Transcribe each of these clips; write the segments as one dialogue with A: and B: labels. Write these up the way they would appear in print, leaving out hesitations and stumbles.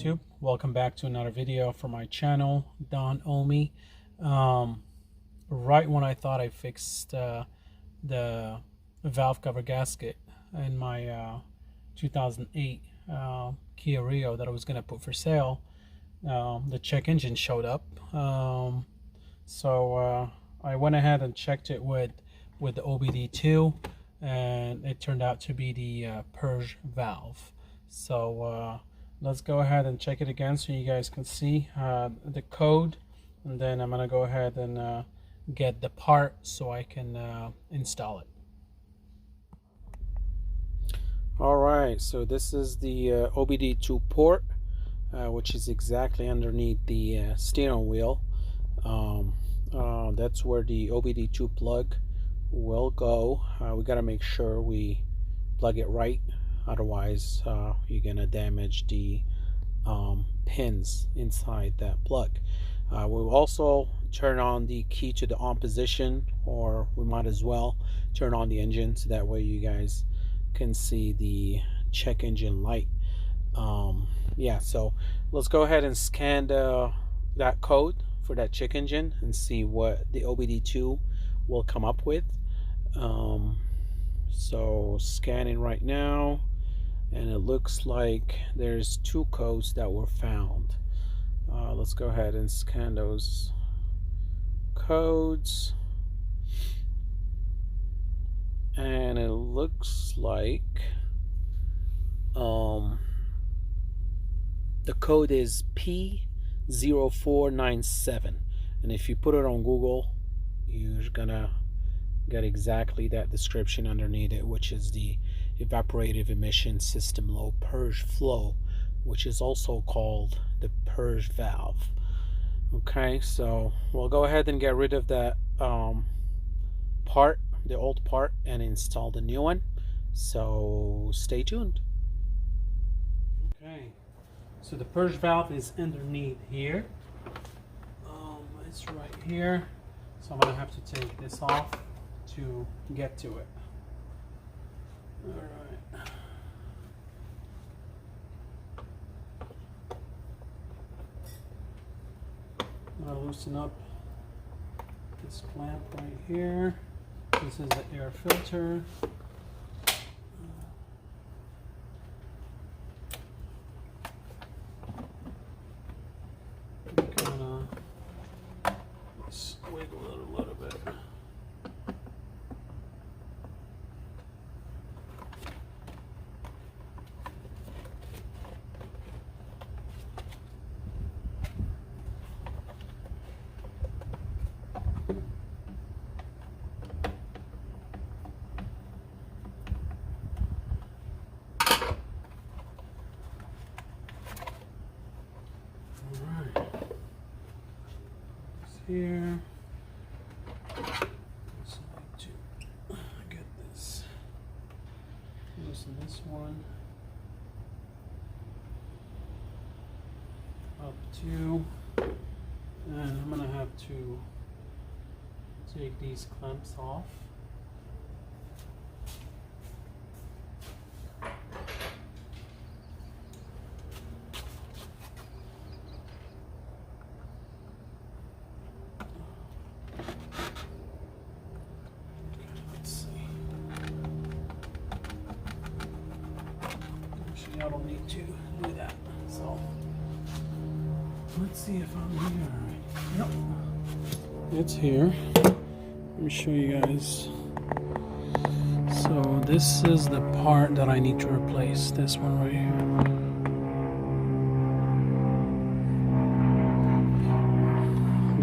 A: YouTube, welcome back to another video for my channel, Don Omi. Right when I thought I fixed the valve cover gasket in my 2008 Kia Rio that I was going to put for sale, the check engine showed up. So I went ahead and checked it with the OBD2, and it turned out to be the purge valve. So let's go ahead and check it again so you guys can see the code, and then I'm gonna go ahead and get the part so I can install it. Alright, so this is the OBD2 port, which is exactly underneath the steering wheel. That's where the OBD2 plug will go. We got to make sure we plug it right, otherwise you're gonna damage the pins inside that plug. We'll also turn on the key to the on position, or we might as well turn on the engine so that way you guys can see the check engine light. Yeah, so let's go ahead and scan that code for that check engine and see what the OBD2 will come up with. So scanning right now, and it looks like there's two codes that were found. Let's go ahead and scan those codes, and it looks like the code is P0497, and if you put it on Google, you're gonna get exactly that description underneath it, which is the evaporative emission system low purge flow, which is also called the purge valve. Okay, so we'll go ahead and get rid of that part, the old part, and install the new one. So stay tuned. Okay, so the purge valve is underneath here. It's right here, so I'm gonna have to take this off to get to it. All right. I'm gonna loosen up this clamp right here. This is the air filter. I'm gonna wiggle it a little bit. Here, so I need to get this, loosen this one up too, and I'm gonna have to take these clamps off. I don't need to do that, so let's see if I'm here. Yep, it's here. Let me show you guys. So this is the part that I need to replace, this one right here.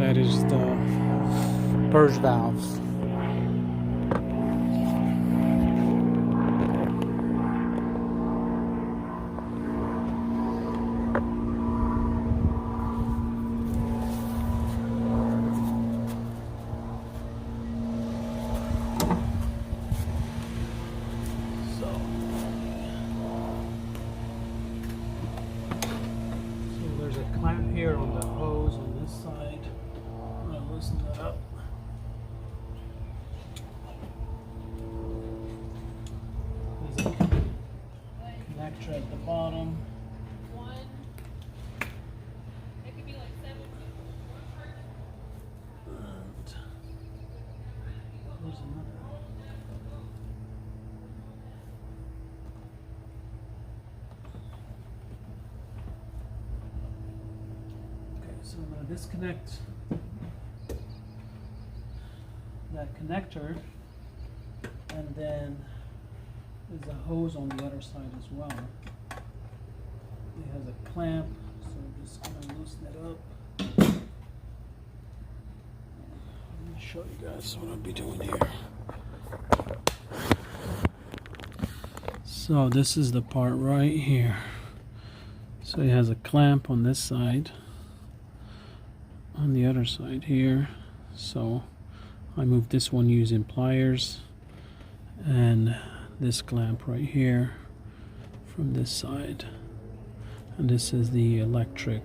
A: That is the purge valve. Clamp here on the hose on this side. I'm going to loosen that up. There's a connector at the bottom. So I'm going to disconnect that connector, and then there's a hose on the other side as well. It has a clamp, so I'm just going to loosen it up. Let me show you guys what I'll be doing here. So this is the part right here. So it has a clamp on this side, on the other side here. So I moved this one using pliers, and this clamp right here from this side, and this is the electric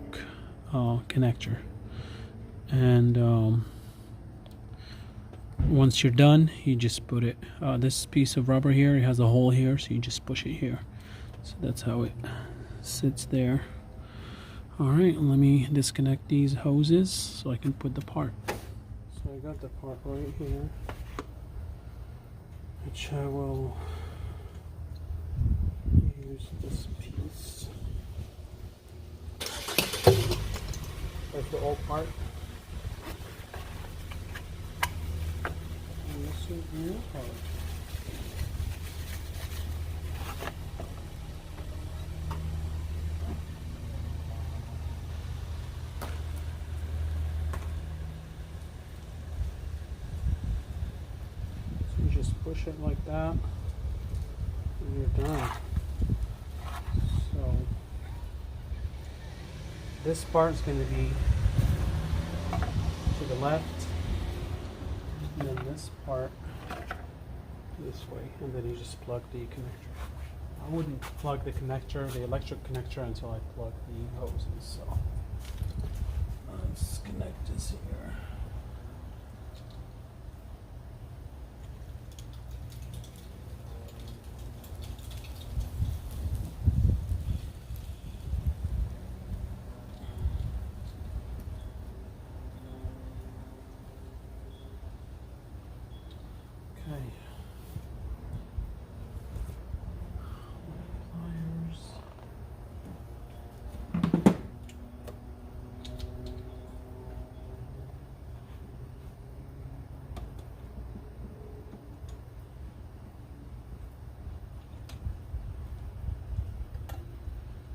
A: connector. And once you're done, you just put it, this piece of rubber here, it has a hole here, so you just push it here. So that's how it sits there. Alright, let me disconnect these hoses so I can put the part. So I got the part right here, which I will use this piece. That's the old part. And this is the new part. Just push it like that and you're done. So this part is going to be to the left, and then this part this way, and then you just plug the connector. I wouldn't plug the connector, the electric connector, until I plug the hoses. So let's connect this here.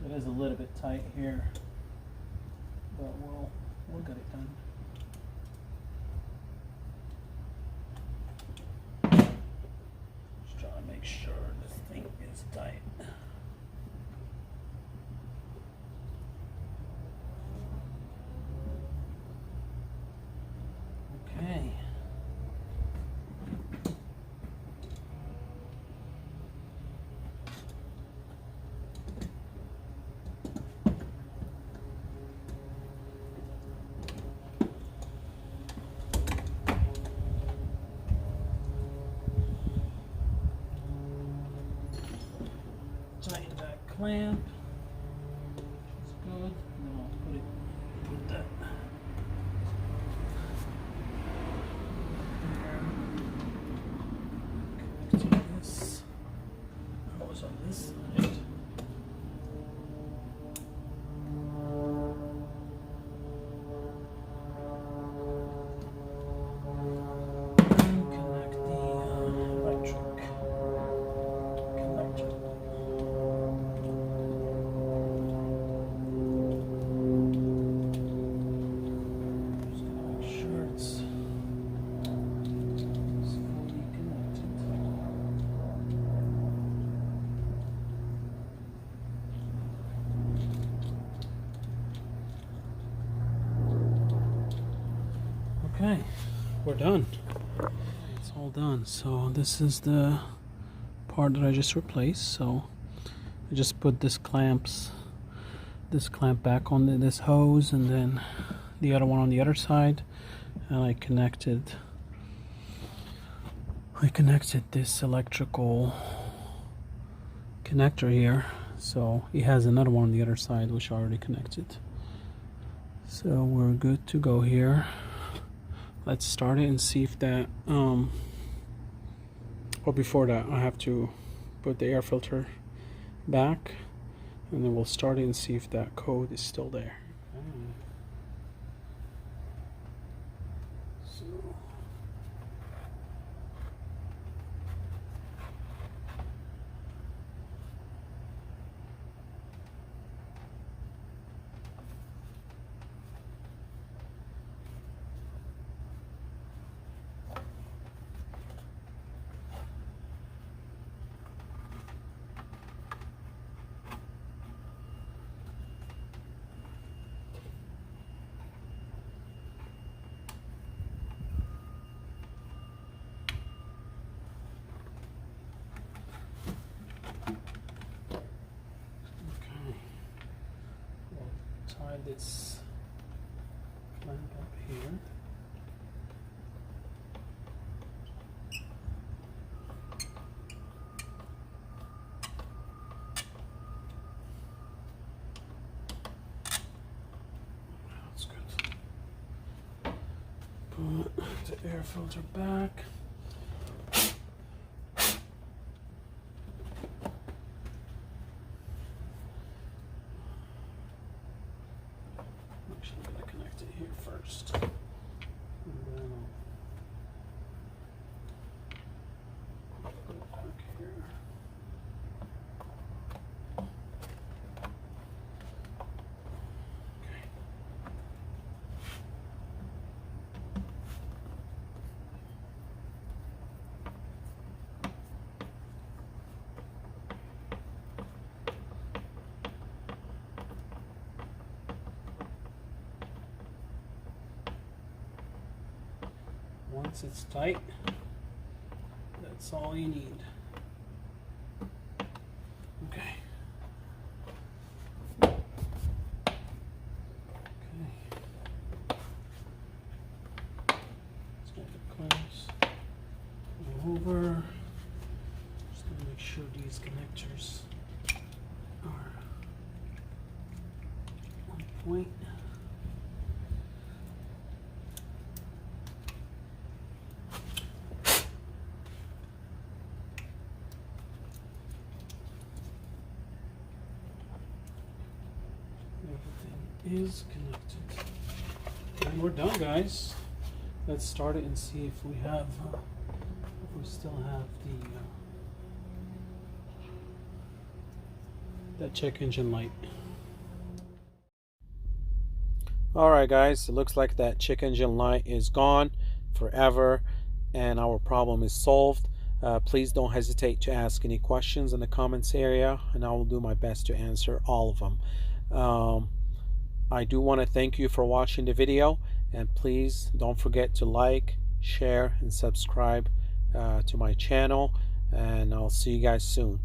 A: It is a little bit tight here, but we'll get it done. Just trying to make sure this thing is tight. Okay. Tighten that clamp, which is good. And then I'll put that there. Connect to this hose on this side. Connect the electric connector. Okay, we're done. It's all done. So this is the part that I just replaced. So I just put this clamp back on this hose, and then the other one on the other side, and I connected this electrical connector here. So it has another one on the other side which I already connected. So we're good to go here. Let's start it and see if that or before that I have to put the air filter back, and then we'll start it and see if that code is still there. slide this lamp up here. That's good. Put the air filter back. Here first, and then I'll put it back here. Okay. Once it's tight, that's all you need. Okay. Let's get it close. Go over. Just to make sure these connectors are on point. Is connected, and we're done, guys. Let's start it and see if we have if we still have the check engine light. Alright guys, it looks like that check engine light is gone forever and our problem is solved. Please don't hesitate to ask any questions in the comments area, and I will do my best to answer all of them. I do want to thank you for watching the video, and please don't forget to like, share, and subscribe to my channel, and I'll see you guys soon.